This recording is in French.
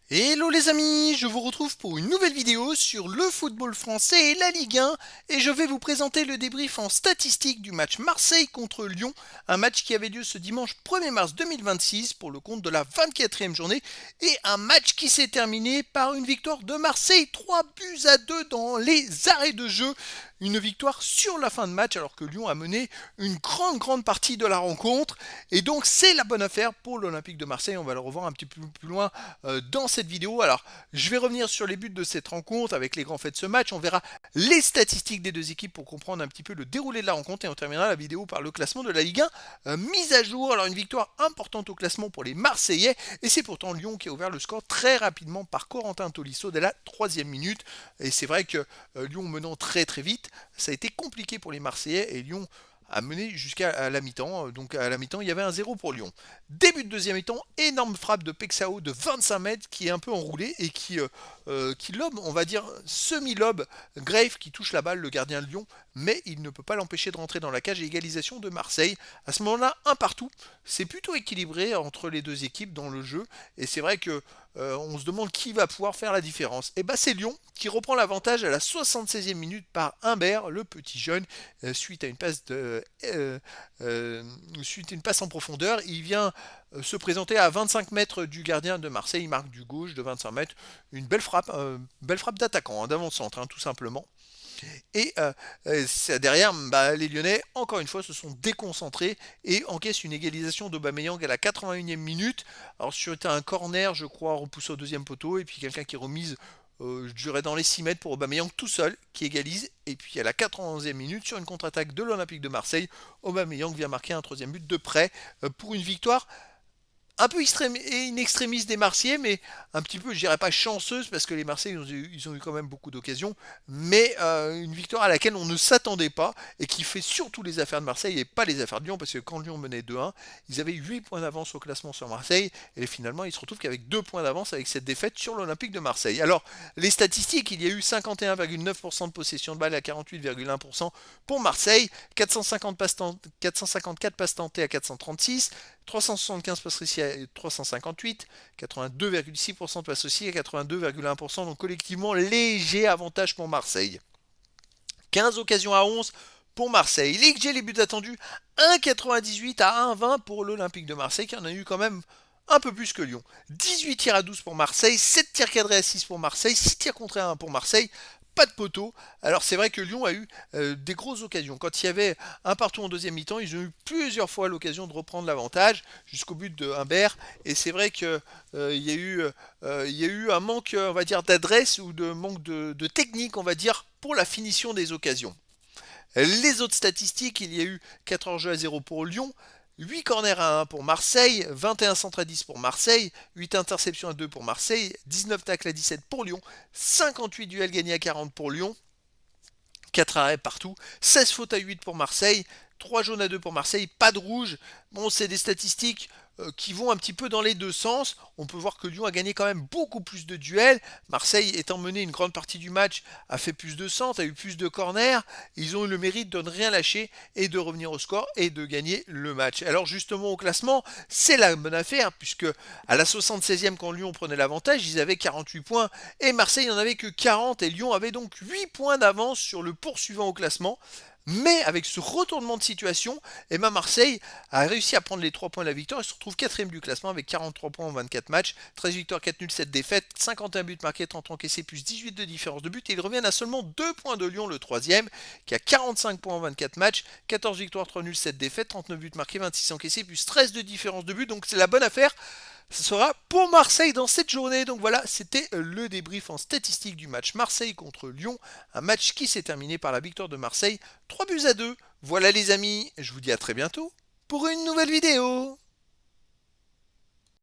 Hello les amis, je vous retrouve pour une nouvelle vidéo sur le football français et la Ligue 1 et je vais vous présenter le débrief en statistique du match Marseille contre Lyon, un match qui avait lieu ce dimanche 1er mars 2026 pour le compte de la 24e journée et un match qui s'est terminé par une victoire de Marseille 3-2 dans les arrêts de jeu. Une victoire sur la fin de match alors que Lyon a mené une grande partie de la rencontre et donc c'est la bonne affaire pour l'Olympique de Marseille. On va le revoir un petit peu plus loin dans cette vidéo. Alors je vais revenir sur les buts de cette rencontre avec les grands faits de ce match. On verra les statistiques des deux équipes pour comprendre un petit peu le déroulé de la rencontre et on terminera la vidéo par le classement de la Ligue 1 mise à jour. Alors une victoire importante au classement pour les Marseillais et c'est pourtant Lyon qui a ouvert le score très rapidement par Corentin Tolisso dès la 3e minute et c'est vrai que Lyon menant très vite, ça a été compliqué pour les Marseillais et Lyon a mené jusqu'à la mi-temps. Donc à la mi-temps, il y avait un 0 pour Lyon. Début de deuxième mi-temps, énorme frappe de Pexao de 25 mètres qui est un peu enroulé et qui lobe, on va dire semi-lobe Grave qui touche la balle, le gardien de Lyon, mais il ne peut pas l'empêcher de rentrer dans la cage et égalisation de Marseille. À ce moment-là, un partout. C'est plutôt équilibré entre les deux équipes dans le jeu et c'est vrai que on se demande qui va pouvoir faire la différence. Et c'est Lyon qui reprend l'avantage à la 76e minute par Humbert, le petit jeune, suite à une suite à une passe en profondeur. Il vient se présenter à 25 mètres du gardien de Marseille. Il marque du gauche de 25 mètres. Une belle frappe d'attaquant, d'avant-centre, tout simplement. Et derrière, les Lyonnais, encore une fois, se sont déconcentrés et encaissent une égalisation d'Aubameyang à la 81e minute. Alors, c'était un corner, je crois, repoussé au deuxième poteau, et puis quelqu'un qui remise, je dirais, dans les 6 mètres pour Aubameyang tout seul, qui égalise. Et puis à la 91e minute, sur une contre-attaque de l'Olympique de Marseille, Aubameyang vient marquer un troisième but de près pour une victoire un peu in extremis des Marseillais, mais un petit peu, je dirais pas chanceuse, parce que les Marseillais, ils ont eu quand même beaucoup d'occasions, mais une victoire à laquelle on ne s'attendait pas, et qui fait surtout les affaires de Marseille, et pas les affaires de Lyon, parce que quand Lyon menait 2-1, ils avaient 8 points d'avance au classement sur Marseille, et finalement, ils se retrouvent qu'avec 2 points d'avance avec cette défaite sur l'Olympique de Marseille. Alors, les statistiques, il y a eu 51,9% de possession de balle à 48,1% pour Marseille, 454 passes tentées à 436, 375 passes réussies à 358, 82,6% de passes aussi à 82,1%, donc collectivement léger avantage pour Marseille. 15 occasions à 11 pour Marseille. Les XG, les buts attendus, 1,98 à 1,20 pour l'Olympique de Marseille qui en a eu quand même un peu plus que Lyon. 18 tirs à 12 pour Marseille, 7 tirs cadrés à 6 pour Marseille, 6 tirs contrés à 1 pour Marseille, pas de poteau. Alors c'est vrai que Lyon a eu des grosses occasions. Quand il y avait un partout en deuxième mi-temps, ils ont eu plusieurs fois l'occasion de reprendre l'avantage jusqu'au but de Humbert. Et c'est vrai que il y a eu un manque, on va dire, d'adresse ou de manque de technique, on va dire, pour la finition des occasions. Les autres statistiques, il y a eu 4 hors-jeu à 0 pour Lyon, 8 corners à 1 pour Marseille, 21 centres à 10 pour Marseille, 8 interceptions à 2 pour Marseille, 19 tacles à 17 pour Lyon, 58 duels gagnés à 40 pour Lyon, 4 arrêts partout, 16 fautes à 8 pour Marseille, 3 jaunes à 2 pour Marseille, pas de rouge. Bon, c'est des statistiques qui vont un petit peu dans les deux sens. On peut voir que Lyon a gagné quand même beaucoup plus de duels. Marseille, étant mené une grande partie du match, a fait plus de centres, a eu plus de corners. Ils ont eu le mérite de ne rien lâcher et de revenir au score et de gagner le match. Alors justement au classement, c'est la bonne affaire puisque à la 76e quand Lyon prenait l'avantage, ils avaient 48 points et Marseille n'en avait que 40 et Lyon avait donc 8 points d'avance sur le poursuivant au classement. Mais avec ce retournement de situation, Marseille a réussi à prendre les 3 points de la victoire et se retrouve 4ème du classement avec 43 points en 24 matchs, 13 victoires, 4 nuls, 7 défaites, 51 buts marqués, 30 encaissés, plus 18 de différence de but. Et ils reviennent à seulement 2 points de Lyon, le 3ème, qui a 45 points en 24 matchs, 14 victoires, 3 nuls, 7 défaites, 39 buts marqués, 26 encaissés, plus 13 de différence de but. Donc c'est la bonne affaire. Ce sera pour Marseille dans cette journée. Donc voilà, c'était le débrief en statistique du match Marseille contre Lyon. Un match qui s'est terminé par la victoire de Marseille 3-2. Voilà les amis, je vous dis à très bientôt pour une nouvelle vidéo.